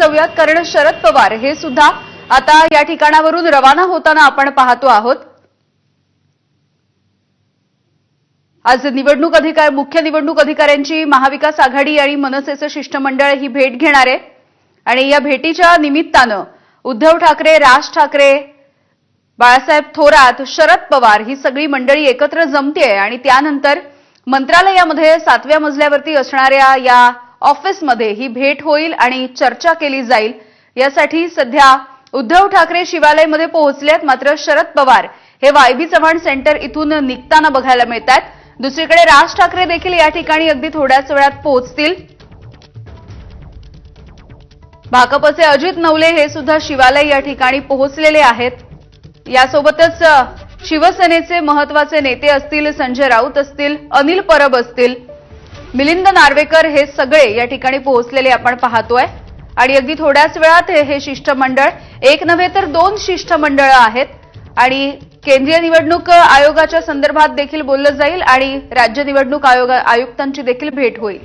जाऊयात, कारण शरद पवार हे सुद्धा आता या ठिकाणावरून रवाना होताना आपण पाहतो आहोत। आज मुख्य निवडणूक अधिकाऱ्यांची महाविकास आघाडी आणि मनसेचे शिष्टमंडळ ही भेट घेणार आहे आणि या भेटीच्या निमित्तानं उद्धव ठाकरे, राज ठाकरे, बाळासाहेब थोरात, शरद पवार ही सगळी मंडळी एकत्र जमतेय आणि त्यानंतर मंत्रालयामध्ये 7व्या मजल्यावरती असणाऱ्या या ऑफिसमध्ये ही भेट होईल आणि चर्चा केली जाईल। यासाठी सध्या उद्धव ठाकरे शिवालयमध्ये पोहोचलेत, मात्र शरद पवार हे वायबी चव्हाण सेंटर इथून निघताना बघायला मिळतात। दुसरीकडे राज ठाकरे देखील या ठिकाणी अगदी थोड्याच वेळात पोहोचतील। भाकपचे अजित नवले हे सुद्धा शिवालय या ठिकाणी पोहोचलेले आहेत। यासोबतच शिवसेनेचे महत्वाचे नेते असतील, संजय राऊत असतील, अनिल परब असतील, मिलिंद नार्वेकर हे सगळे या ठिकाणी पोहोचलेले आपण पाहतोय आणि अगदी थोड्याच वेळात हे शिष्टमंडळ, एक नव्हे तर 2 शिष्टमंडळ आहेत आणि केंद्रीय निवडणूक आयोगाच्या संदर्भात देखील बोललं जाईल आणि राज्य निवडणूक आयुक्तांची देखील भेट होईल।